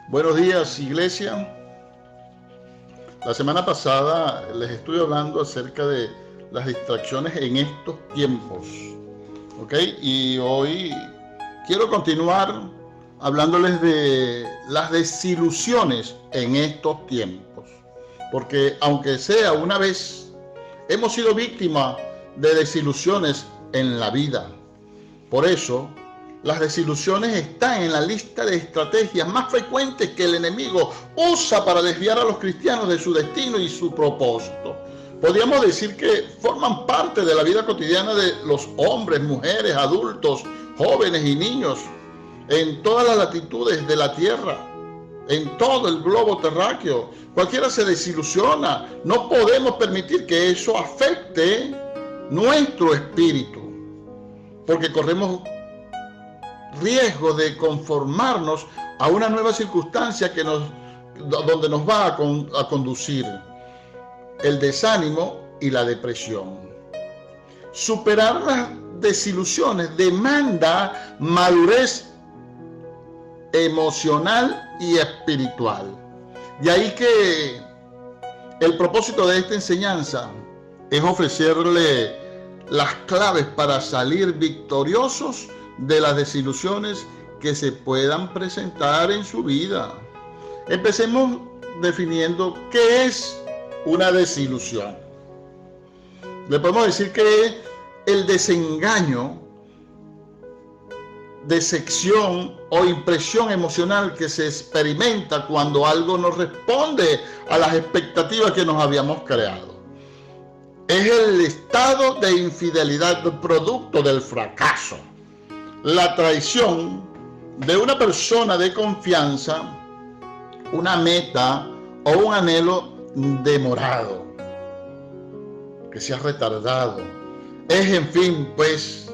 Buenos días, iglesia. La semana pasada les estuve hablando acerca de las distracciones en estos tiempos, ¿ok? Y hoy quiero continuar hablándoles de las desilusiones en estos tiempos, porque aunque sea una vez, hemos sido víctimas de desilusiones en la vida. Por eso, las desilusiones están en la lista de estrategias más frecuentes que el enemigo usa para desviar a los cristianos de su destino y su propósito. Podríamos decir que forman parte de la vida cotidiana de los hombres, mujeres, adultos, jóvenes y niños en todas las latitudes de la tierra, en todo el globo terráqueo. Cualquiera se desilusiona. No podemos permitir que eso afecte nuestro espíritu, porque corremos riesgo de conformarnos a una nueva circunstancia donde nos va a conducir el desánimo y la depresión. Superar las desilusiones demanda madurez emocional y espiritual. De ahí que el propósito de esta enseñanza es ofrecerle las claves para salir victoriosos de las desilusiones que se puedan presentar en su vida. Empecemos definiendo qué es una desilusión. Le podemos decir que es el desengaño, decepción o impresión emocional que se experimenta cuando algo no responde a las expectativas que nos habíamos creado. Es el estado de infidelidad producto del fracaso, la traición de una persona de confianza, una meta o un anhelo demorado, que se ha retardado. Es, en fin, pues,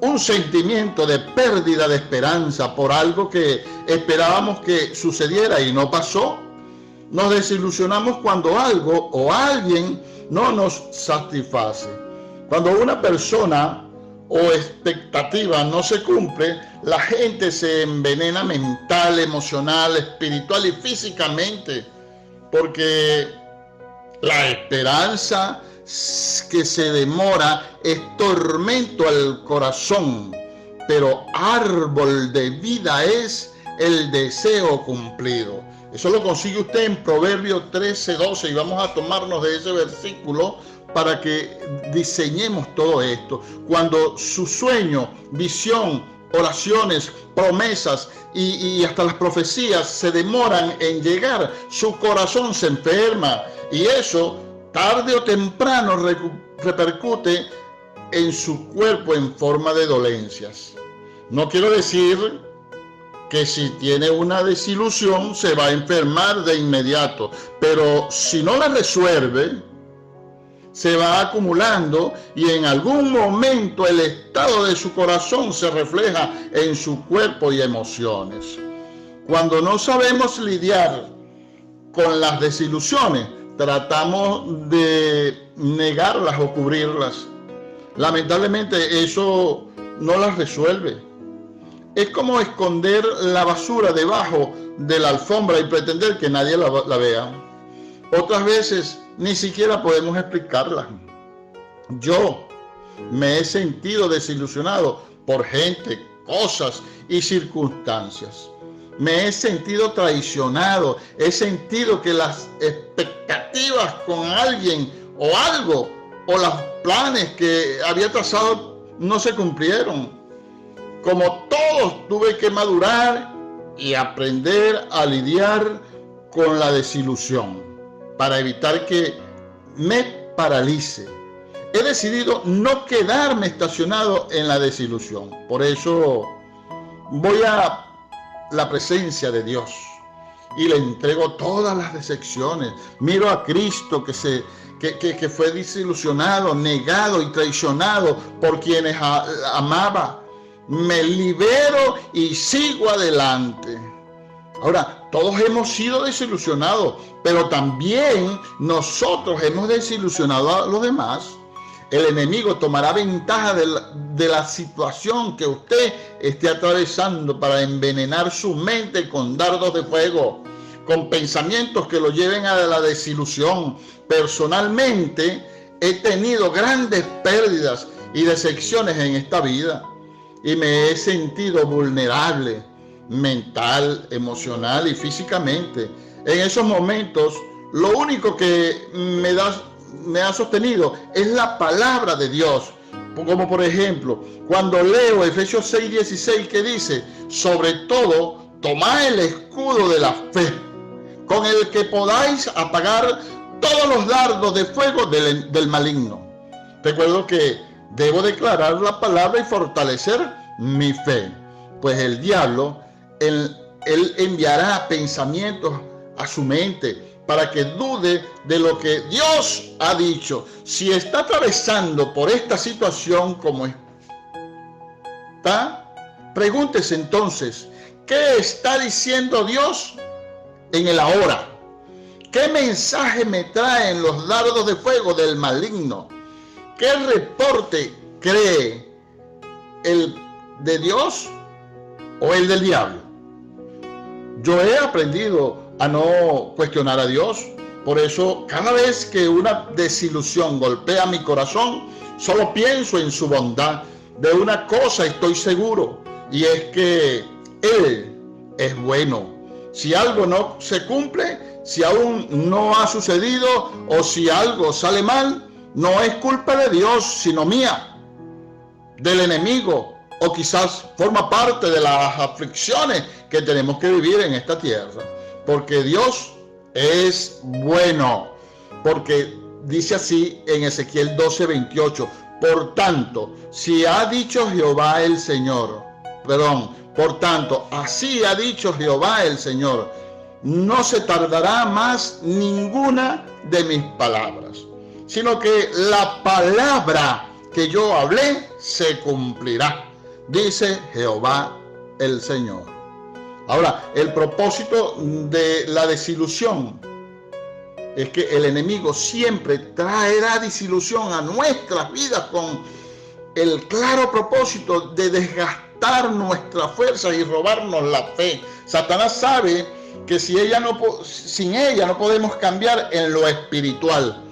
un sentimiento de pérdida de esperanza por algo que esperábamos que sucediera y no pasó. Nos desilusionamos cuando algo o alguien no nos satisface. Cuando una persona o expectativa no se cumple, la gente se envenena mental, emocional, espiritual y físicamente, porque la esperanza que se demora es tormento al corazón, pero árbol de vida es el deseo cumplido. Eso lo consigue usted en Proverbios 13:12 y vamos a tomarnos de ese versículo para que diseñemos todo esto. Cuando su sueño, visión, oraciones, promesas y hasta las profecías se demoran en llegar, su corazón se enferma y eso tarde o temprano repercute en su cuerpo en forma de dolencias. No quiero decir que si tiene una desilusión se va a enfermar de inmediato, pero si no la resuelve, se va acumulando y en algún momento el estado de su corazón se refleja en su cuerpo y emociones. Cuando no sabemos lidiar con las desilusiones, tratamos de negarlas o cubrirlas. Lamentablemente eso no las resuelve. Es como esconder la basura debajo de la alfombra y pretender que nadie la vea. Otras veces ni siquiera podemos explicarla. Yo me he sentido desilusionado por gente, cosas y circunstancias. Me he sentido traicionado. He sentido que las expectativas con alguien o algo o los planes que había trazado no se cumplieron. Como todos, tuve que madurar y aprender a lidiar con la desilusión para evitar que me paralice. He decidido no quedarme estacionado en la desilusión. Por eso voy a la presencia de Dios y le entrego todas las decepciones. Miro a Cristo que fue desilusionado, negado y traicionado por quienes amaba. Me libero y sigo adelante. Ahora, todos hemos sido desilusionados, pero también nosotros hemos desilusionado a los demás. el enemigo tomará ventaja de la situación que usted esté atravesando para envenenar su mente con dardos de fuego, con pensamientos que lo lleven a la desilusión. Personalmente he tenido grandes pérdidas y decepciones en esta vida y me he sentido vulnerable mental, emocional y físicamente. En esos momentos, lo único que me ha sostenido es la palabra de Dios. Como por ejemplo, cuando leo Efesios 6:16 que dice, sobre todo, tomad el escudo de la fe, con el que podáis apagar todos los dardos de fuego del maligno. Recuerdo que debo declarar la palabra y fortalecer mi fe, pues el diablo, él enviará pensamientos a su mente para que dude de lo que Dios ha dicho. Si está atravesando por esta situación como está, pregúntese entonces, ¿qué está diciendo Dios en el ahora? ¿Qué mensaje me traen los dardos de fuego del maligno? ¿Qué reporte cree, el de Dios o el del diablo? Yo he aprendido a no cuestionar a Dios. Por eso, cada vez que una desilusión golpea mi corazón, solo pienso en su bondad. De una cosa estoy seguro, y es que Él es bueno. Si algo no se cumple, si aún no ha sucedido o si algo sale mal, no es culpa de Dios, sino mía, del enemigo, o quizás forma parte de las aflicciones que tenemos que vivir en esta tierra. Porque Dios es bueno. Porque dice así en Ezequiel 12:28. Por tanto, si ha dicho Jehová el Señor, por tanto, así ha dicho Jehová el Señor, no se tardará más ninguna de mis palabras, sino que la palabra que yo hablé se cumplirá, dice Jehová el Señor. Ahora, el propósito de la desilusión es que el enemigo siempre traerá desilusión a nuestras vidas con el claro propósito de desgastar nuestras fuerzas y robarnos la fe. Satanás sabe que sin ella no podemos cambiar en lo espiritual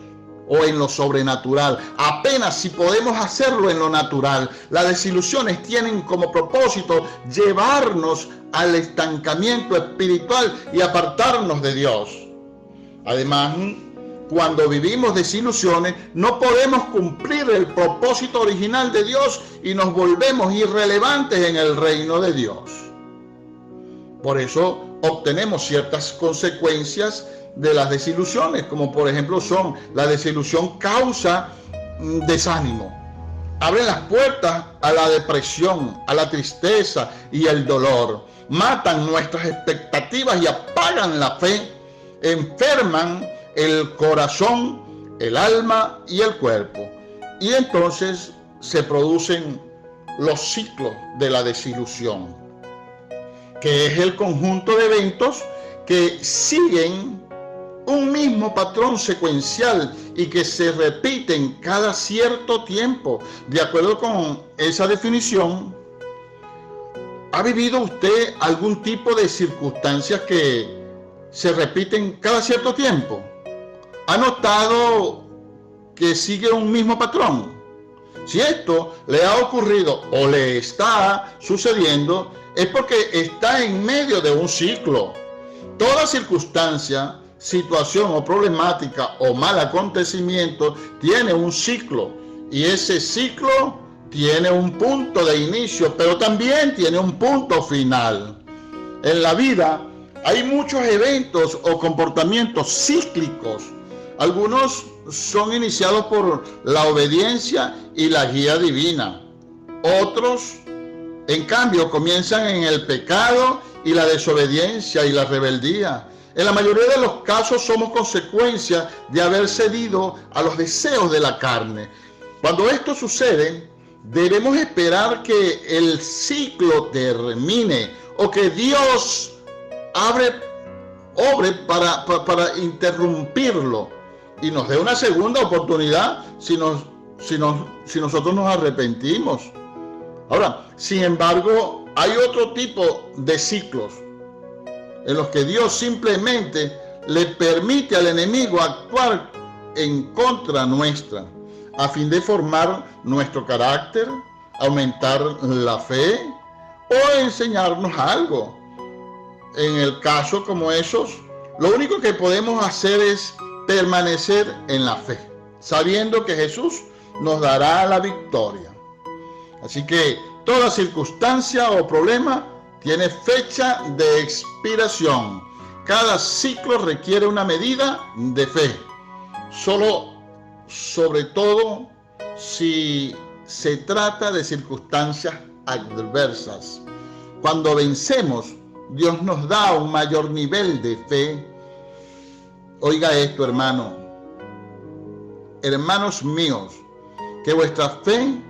o en lo sobrenatural. Apenas si podemos hacerlo en lo natural. Las desilusiones tienen como propósito llevarnos al estancamiento espiritual y apartarnos de Dios. Además, cuando vivimos desilusiones, no podemos cumplir el propósito original de Dios y nos volvemos irrelevantes en el reino de Dios. Por eso obtenemos ciertas consecuencias de las desilusiones, como por ejemplo son: la desilusión causa desánimo, abre las puertas a la depresión, a la tristeza y el dolor, matan nuestras expectativas y apagan la fe, enferman el corazón, el alma y el cuerpo. Y entonces se producen los ciclos de la desilusión, que es el conjunto de eventos que siguen un mismo patrón secuencial y que se repiten cada cierto tiempo. De acuerdo con esa definición, ¿ha vivido usted algún tipo de circunstancias que se repiten cada cierto tiempo? ¿Ha notado que sigue un mismo patrón? Si esto le ha ocurrido o le está sucediendo, es porque está en medio de un ciclo. Toda circunstancia, situación o problemática o mal acontecimiento tiene un ciclo, y ese ciclo tiene un punto de inicio, pero también tiene un punto final. En la vida hay muchos eventos o comportamientos cíclicos. Algunos son iniciados por la obediencia y la guía divina. Otros, en cambio, comienzan en el pecado y la desobediencia y la rebeldía. En la mayoría de los casos somos consecuencia de haber cedido a los deseos de la carne. Cuando esto sucede, debemos esperar que el ciclo termine o que Dios obre para interrumpirlo y nos dé una segunda oportunidad si nos si nosotros nos arrepentimos. Ahora, sin embargo, hay otro tipo de ciclos en los que Dios simplemente le permite al enemigo actuar en contra nuestra, a fin de formar nuestro carácter, aumentar la fe o enseñarnos algo. En el caso como esos, lo único que podemos hacer es permanecer en la fe, sabiendo que Jesús nos dará la victoria. Así que toda circunstancia o problema tiene fecha de expiración. Cada ciclo requiere una medida de fe. Sobre todo si se trata de circunstancias adversas. Cuando vencemos, Dios nos da un mayor nivel de fe. Oiga esto, hermanos míos, que vuestra fe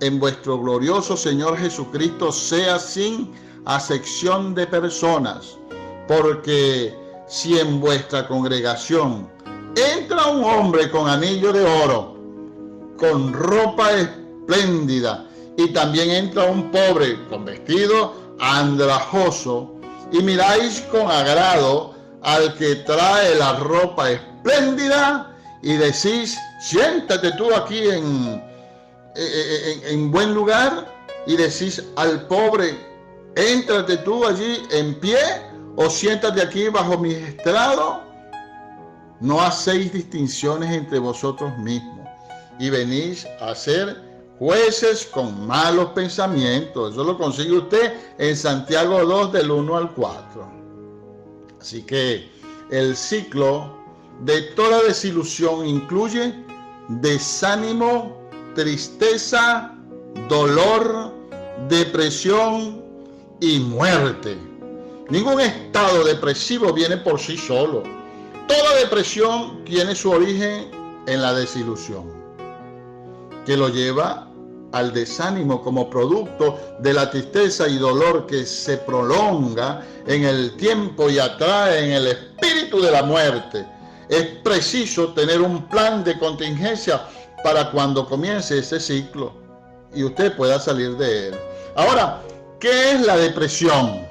en vuestro glorioso Señor Jesucristo sea sin acepción de personas, porque si en vuestra congregación entra un hombre con anillo de oro, con ropa espléndida, y también entra un pobre con vestido andrajoso, y miráis con agrado al que trae la ropa espléndida, y decís, siéntate tú aquí en buen lugar, y decís al pobre, éntrate tú allí en pie, o siéntate aquí bajo mi estrado. No hacéis distinciones entre vosotros mismos, y venís a ser jueces con malos pensamientos. Eso lo consigue usted en Santiago 2, del 1 al 4. Así que el ciclo de toda desilusión incluye desánimo, tristeza, dolor, depresión y muerte. Ningún estado depresivo viene por sí solo. Toda depresión tiene su origen en la desilusión, que lo lleva al desánimo como producto de la tristeza y dolor que se prolonga en el tiempo y atrae en el espíritu de la muerte. Es preciso tener un plan de contingencia para cuando comience ese ciclo y usted pueda salir de él. Ahora, ¿qué es la depresión?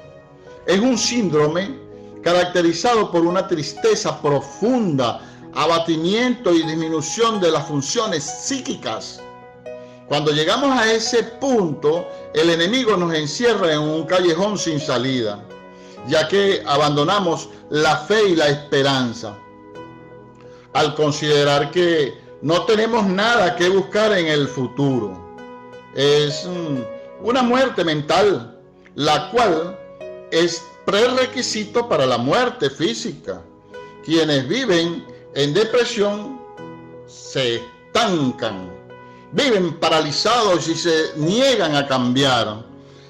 Es un síndrome caracterizado por una tristeza profunda, abatimiento y disminución de las funciones psíquicas. Cuando llegamos a ese punto, el enemigo nos encierra en un callejón sin salida, ya que abandonamos la fe y la esperanza, al considerar que no tenemos nada que buscar en el futuro. Es una muerte mental, la cual es prerequisito para la muerte física. Quienes viven en depresión se estancan, viven paralizados y se niegan a cambiar.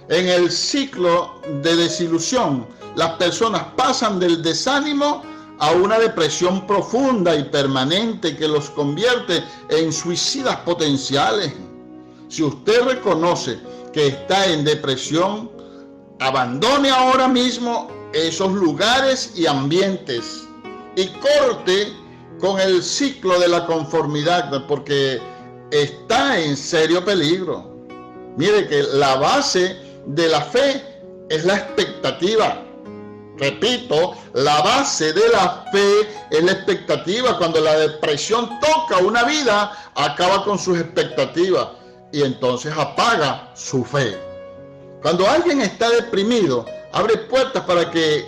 En el ciclo de desilusión, las personas pasan del desánimo a una depresión profunda y permanente que los convierte en suicidas potenciales. Si usted reconoce que está en depresión, abandone ahora mismo esos lugares y ambientes y corte con el ciclo de la conformidad, porque está en serio peligro. Mire que la base de la fe es la expectativa. Repito, la base de la fe es la expectativa. Cuando la depresión toca una vida, acaba con sus expectativas y entonces apaga su fe. Cuando alguien está deprimido, abre puertas para que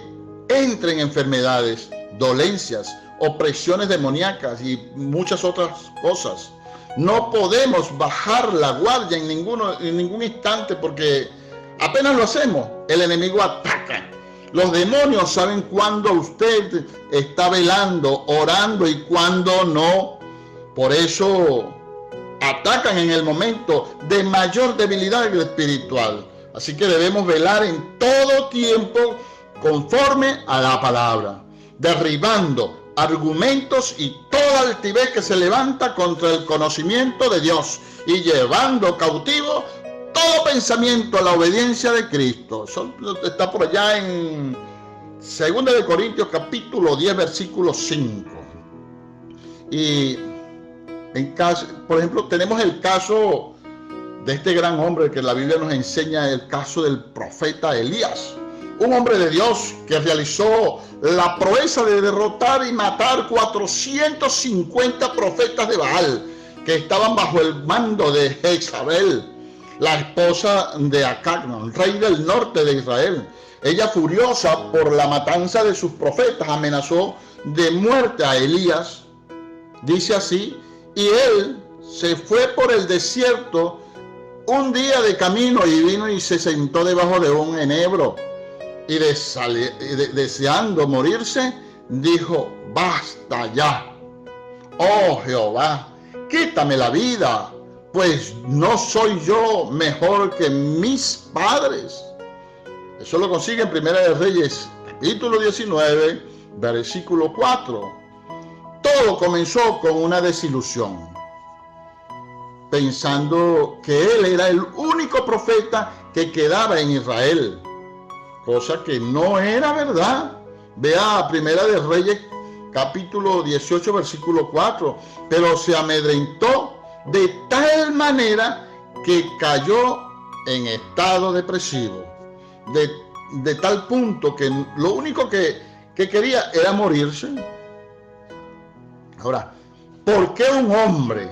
entren enfermedades, dolencias, opresiones demoníacas y muchas otras cosas. No podemos bajar la guardia en ningún instante, porque apenas lo hacemos, el enemigo ataca. Los demonios saben cuándo usted está velando, orando y cuándo no. Por eso atacan en el momento de mayor debilidad espiritual. Así que debemos velar en todo tiempo conforme a la palabra, derribando argumentos y toda altivez que se levanta contra el conocimiento de Dios y llevando cautivo todo pensamiento a la obediencia de Cristo. Eso está por allá en 2 Corintios capítulo 10 versículo 5. Y Por ejemplo, tenemos el caso de este gran hombre que la Biblia nos enseña, el caso del profeta Elías, un hombre de Dios que realizó la proeza de derrotar y matar 450 profetas de Baal que estaban bajo el mando de Jezabel, la esposa de Acab, rey del norte de Israel. Ella, furiosa por la matanza de sus profetas, amenazó de muerte a Elías. Dice así: y él se fue por el desierto un día de camino y vino y se sentó debajo de un enebro, y deseando morirse, dijo: basta ya, oh Jehová, quítame la vida, pues no soy yo mejor que mis padres. Eso lo consigue en Primera de Reyes, capítulo 19, versículo 4. Todo comenzó con una desilusión, pensando que él era el único profeta que quedaba en Israel, cosa que no era verdad. Vea Primera de Reyes, capítulo 18, versículo 4. Pero se amedrentó de tal manera que cayó en estado depresivo, de tal punto que lo único que quería era morirse. Ahora, ¿por qué un hombre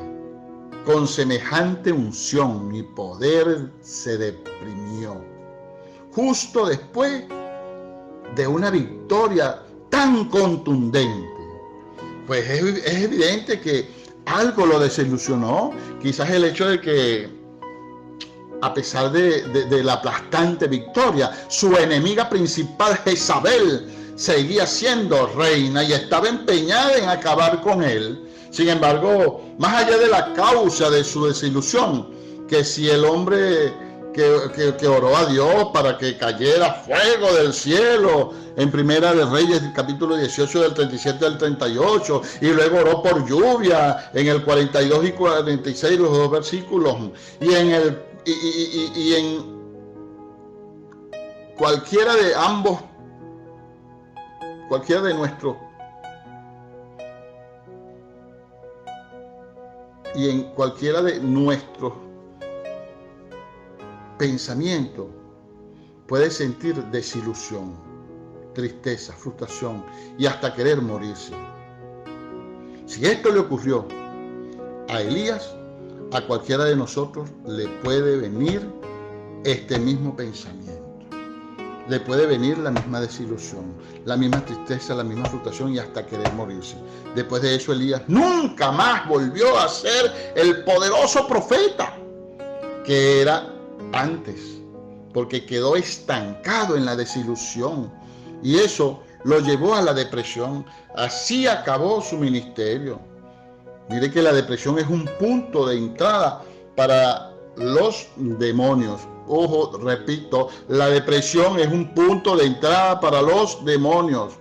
con semejante unción y poder se deprimió justo después de una victoria tan contundente? Pues es evidente que algo lo desilusionó. Quizás el hecho de que, a pesar de la aplastante victoria, su enemiga principal, Jezabel, seguía siendo reina y estaba empeñada en acabar con él. Sin embargo, más allá de la causa de su desilusión, que si el hombre que oró a Dios para que cayera fuego del cielo, en Primera de Reyes, capítulo 18, del 37 al 38, y luego oró por lluvia, en el 42 y 46, los dos versículos, y en cualquiera de ambos, cualquiera de nuestros, y en cualquiera de nuestros pensamientos puede sentir desilusión, tristeza, frustración y hasta querer morirse. Si esto le ocurrió a Elías, a cualquiera de nosotros le puede venir este mismo pensamiento. Le puede venir la misma desilusión, la misma tristeza, la misma frustración y hasta querer morirse. Después de eso, Elías nunca más volvió a ser el poderoso profeta que era antes, porque quedó estancado en la desilusión y eso lo llevó a la depresión. Así acabó su ministerio. Mire que la depresión es un punto de entrada para los demonios. Ojo, repito, la depresión es un punto de entrada para los demonios.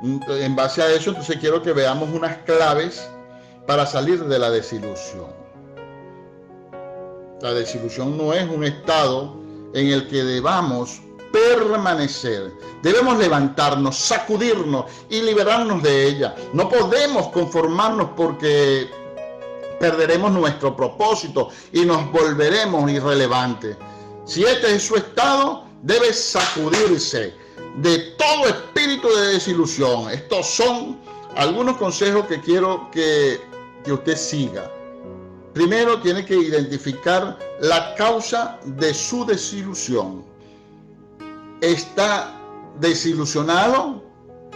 En base a eso, entonces quiero que veamos unas claves para salir de la desilusión. La desilusión no es un estado en el que debamos permanecer. Debemos levantarnos, sacudirnos y liberarnos de ella. No podemos conformarnos porque perderemos nuestro propósito y nos volveremos irrelevantes. Si este es su estado, debe sacudirse de todo espíritu de desilusión. Estos son algunos consejos que quiero que usted siga. Primero, tiene que identificar la causa de su desilusión. ¿Está desilusionado?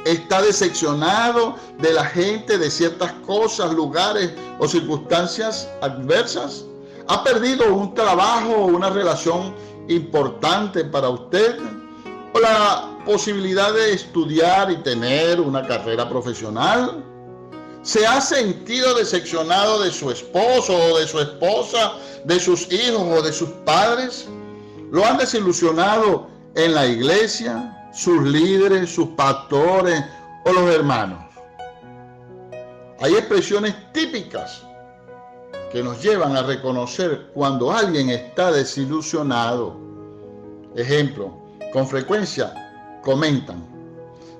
¿Está decepcionado de la gente, de ciertas cosas, lugares o circunstancias adversas? ¿Ha perdido un trabajo o una relación importante para usted? ¿O la posibilidad de estudiar y tener una carrera profesional? ¿Se ha sentido decepcionado de su esposo o de su esposa, de sus hijos o de sus padres? ¿Lo han desilusionado en la iglesia, sus líderes, sus pastores o los hermanos? Hay expresiones típicas que nos llevan a reconocer cuando alguien está desilusionado. Ejemplo, con frecuencia comentan: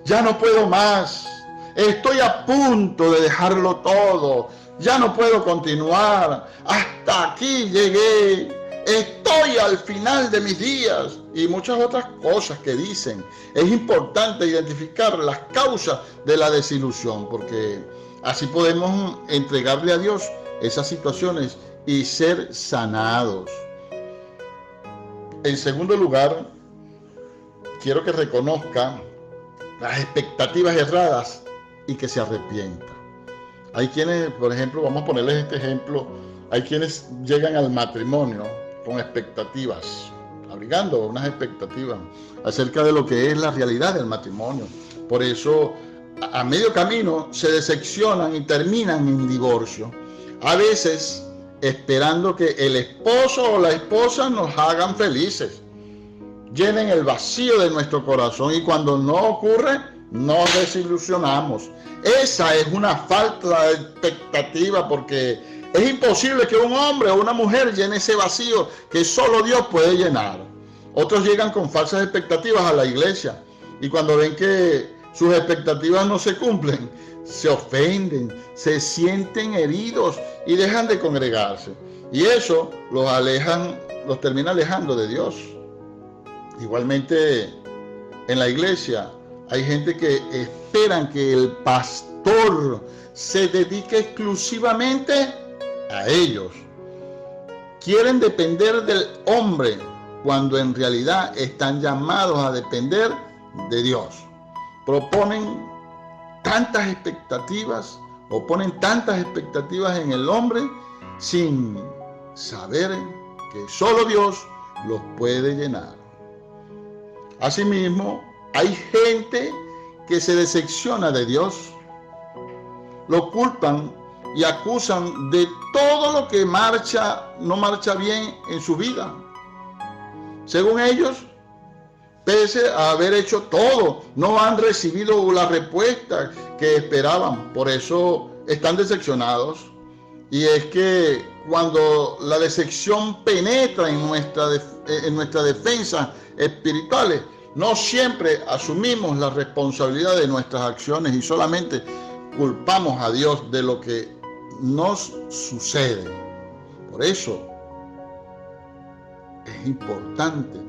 ya no puedo más, estoy a punto de dejarlo todo, ya no puedo continuar, hasta aquí llegué, estoy al final de mis días y muchas otras cosas que dicen. Es importante identificar las causas de la desilusión, porque así podemos entregarle a Dios esas situaciones y ser sanados. En segundo lugar, quiero que reconozca las expectativas erradas y que se arrepienta. Hay quienes, por ejemplo, vamos a ponerles este ejemplo, hay quienes llegan al matrimonio con expectativas, abrigando unas expectativas acerca de lo que es la realidad del matrimonio. Por eso, a medio camino se decepcionan y terminan en divorcio. A veces esperando que el esposo o la esposa nos hagan felices, llenen el vacío de nuestro corazón, y cuando no ocurre, nos desilusionamos. Esa es una falta de expectativa, porque es imposible que un hombre o una mujer llene ese vacío que solo Dios puede llenar. Otros llegan con falsas expectativas a la iglesia, y cuando ven que sus expectativas no se cumplen, se ofenden, se sienten heridos y dejan de congregarse. Y eso los termina alejando de Dios. Igualmente, en la iglesia hay gente que esperan que el pastor se dedique exclusivamente a ellos. Quieren depender del hombre cuando en realidad están llamados a depender de Dios. Proponen tantas expectativas o ponen tantas expectativas en el hombre sin saber que solo Dios los puede llenar. Asimismo, hay gente que se decepciona de Dios, lo culpan y acusan de todo lo que no marcha bien en su vida. Según ellos, pese a haber hecho todo, no han recibido la respuesta que esperaban. Por eso están decepcionados. Y es que cuando la decepción penetra en nuestra defensa espirituales, no siempre asumimos la responsabilidad de nuestras acciones y solamente culpamos a Dios de lo que nos sucede. Por eso es importante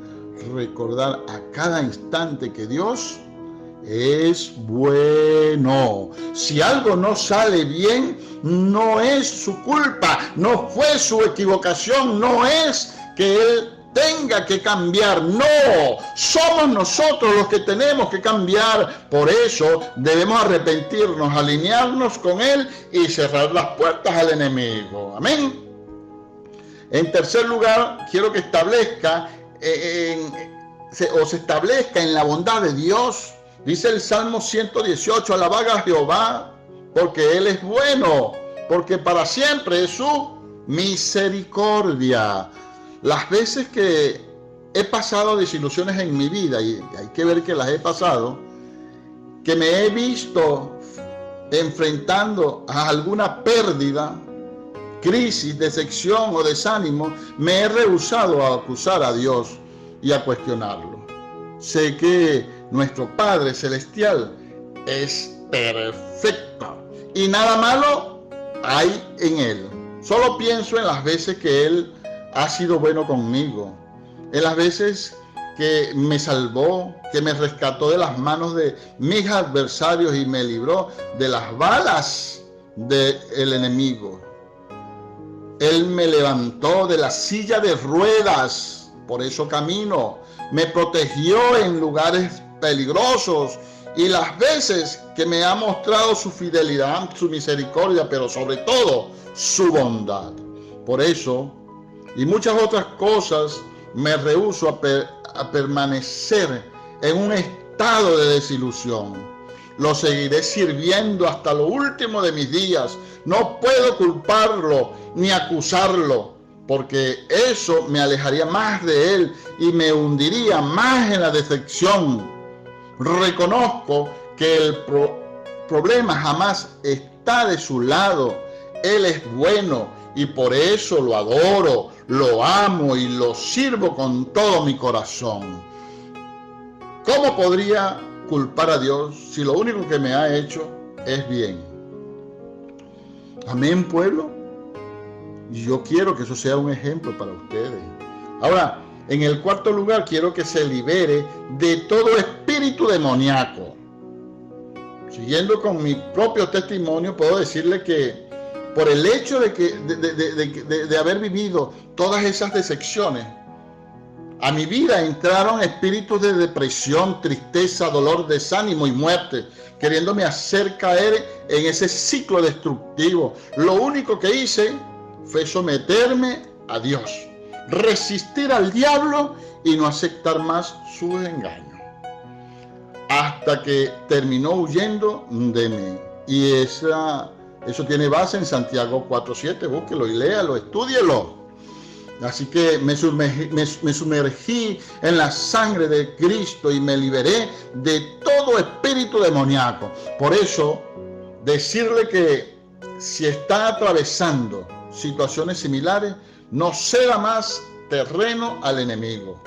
recordar a cada instante que Dios es bueno. Si algo no sale bien, no es su culpa, no fue su equivocación, no es que Él tenga que cambiar, no, somos nosotros los que tenemos que cambiar. Por eso debemos arrepentirnos, alinearnos con Él y cerrar las puertas al enemigo. Amén. En tercer lugar, quiero que se establezca en la bondad de Dios. Dice el Salmo 118, alabad a Jehová, porque Él es bueno, porque para siempre es su misericordia. Las veces que he pasado desilusiones en mi vida, y hay que ver que las he pasado, que me he visto enfrentando a alguna pérdida, crisis, decepción o desánimo, me he rehusado a acusar a Dios y a cuestionarlo. Sé que nuestro Padre Celestial es perfecto y nada malo hay en Él. Solo pienso en las veces que Él ha sido bueno conmigo, en las veces que me salvó, que me rescató de las manos de mis adversarios y me libró de las balas del enemigo. Él me levantó de la silla de ruedas, por eso camino. Me protegió en lugares peligrosos y las veces que me ha mostrado su fidelidad, su misericordia, pero sobre todo su bondad. Por eso y muchas otras cosas me rehúso a permanecer en un estado de desilusión. Lo seguiré sirviendo hasta lo último de mis días. No puedo culparlo ni acusarlo, porque eso me alejaría más de Él y me hundiría más en la decepción. Reconozco que el problema jamás está de su lado. Él es bueno y por eso lo adoro, lo amo y lo sirvo con todo mi corazón. ¿Cómo podría culpar a Dios si lo único que me ha hecho es bien? Amén, pueblo. Y yo quiero que eso sea un ejemplo para ustedes. Ahora, en el cuarto lugar, quiero que se libere de todo espíritu demoníaco. Siguiendo con mi propio testimonio, puedo decirle que por el hecho de haber vivido todas esas decepciones, a mi vida entraron espíritus de depresión, tristeza, dolor, desánimo y muerte, queriéndome hacer caer en ese ciclo destructivo. Lo único que hice fue someterme a Dios, resistir al diablo y no aceptar más sus engaños, hasta que terminó huyendo de mí. Y eso tiene base en Santiago 4:7. Búsquelo y léalo, estúdielo. Así que me sumergí en la sangre de Cristo y me liberé de todo espíritu demoníaco. Por eso, decirle que si está atravesando situaciones similares, no ceda más terreno al enemigo.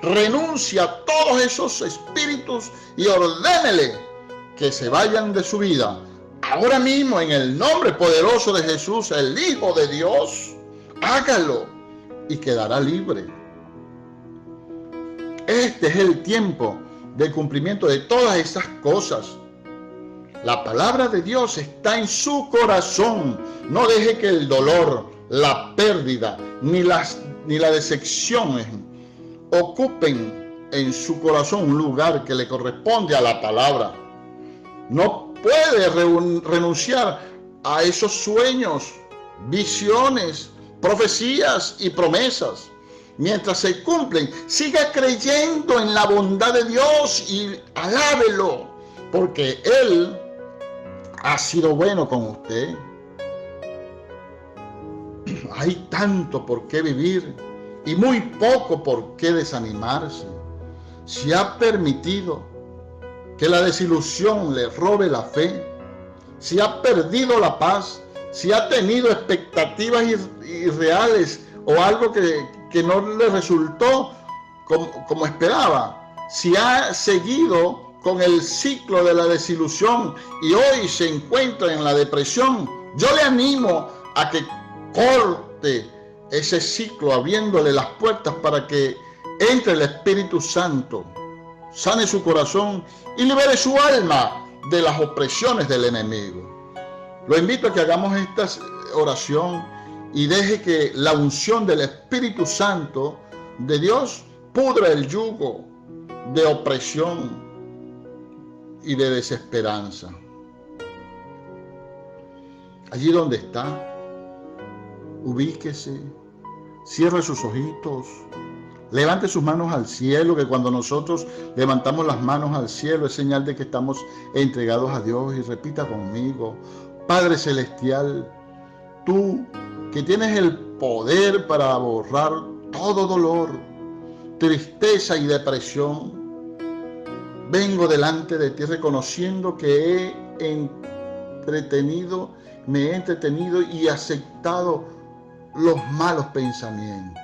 Renuncia a todos esos espíritus y ordénele que se vayan de su vida. Ahora mismo, en el nombre poderoso de Jesús, el Hijo de Dios, hágalo y quedará libre. Este es el tiempo del cumplimiento de todas esas cosas. La palabra de Dios está en su corazón. No deje que el dolor, la pérdida, ni la decepción ocupen en su corazón un lugar que le corresponde a la palabra. No puede renunciar a esos sueños, visiones, profecías y promesas. Mientras se cumplen, siga creyendo en la bondad de Dios y alábelo, porque Él ha sido bueno con usted. Hay tanto por qué vivir y muy poco por qué desanimarse. Si ha permitido que la desilusión le robe la fe, si ha perdido la paz, si ha tenido expectativas irreales o algo que no le resultó como esperaba, si ha seguido con el ciclo de la desilusión y hoy se encuentra en la depresión, yo le animo a que corte ese ciclo abriéndole las puertas para que entre el Espíritu Santo, sane su corazón y libere su alma de las opresiones del enemigo. Lo invito a que hagamos esta oración y deje que la unción del Espíritu Santo de Dios pudra el yugo de opresión y de desesperanza. Allí donde está, ubíquese, cierre sus ojitos, levante sus manos al cielo, que cuando nosotros levantamos las manos al cielo es señal de que estamos entregados a Dios. Y repita conmigo: Padre Celestial, tú que tienes el poder para borrar todo dolor, tristeza y depresión, vengo delante de ti reconociendo que me he entretenido y aceptado los malos pensamientos.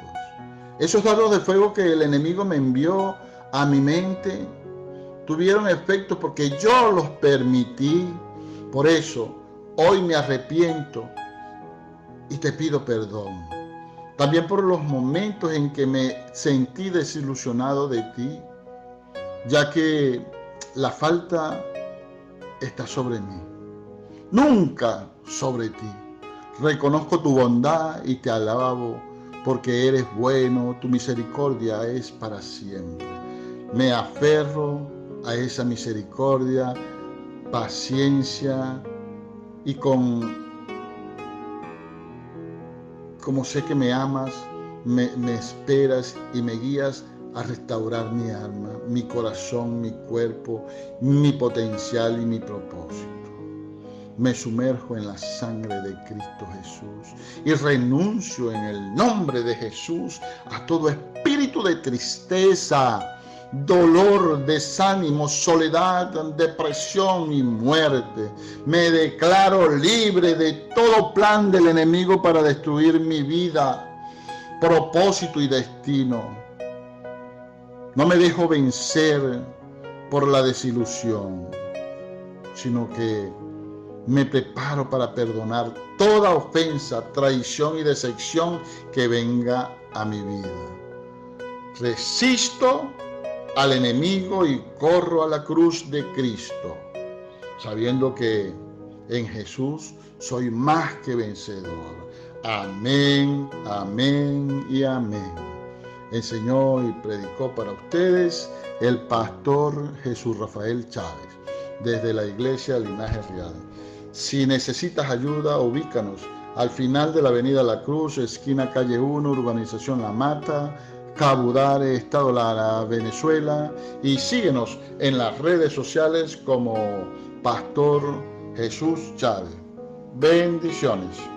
Esos dardos de fuego que el enemigo me envió a mi mente tuvieron efecto porque yo los permití. Por eso, hoy me arrepiento y te pido perdón. También por los momentos en que me sentí desilusionado de ti, ya que la falta está sobre mí, nunca sobre ti. Reconozco tu bondad y te alabo porque eres bueno, tu misericordia es para siempre. Me aferro a esa misericordia, paciencia y como sé que me amas, me esperas y me guías a restaurar mi alma, mi corazón, mi cuerpo, mi potencial y mi propósito. Me sumerjo en la sangre de Cristo Jesús y renuncio en el nombre de Jesús a todo espíritu de tristeza, dolor, desánimo, soledad, depresión y muerte. Me declaro libre de todo plan del enemigo para destruir mi vida, propósito y destino. No me dejo vencer por la desilusión, sino que me preparo para perdonar toda ofensa, traición y decepción que venga a mi vida. Resisto al enemigo y corro a la cruz de Cristo, sabiendo que en Jesús soy más que vencedor. Amén, amén y amén. Enseñó y predicó para ustedes el pastor Jesús Rafael Chávez, desde la iglesia Linaje Real. Si necesitas ayuda, ubícanos al final de la avenida La Cruz, esquina calle 1, urbanización La Mata, Cabudare, Estado Lara, Venezuela, y síguenos en las redes sociales como Pastor Jesús Chávez. Bendiciones.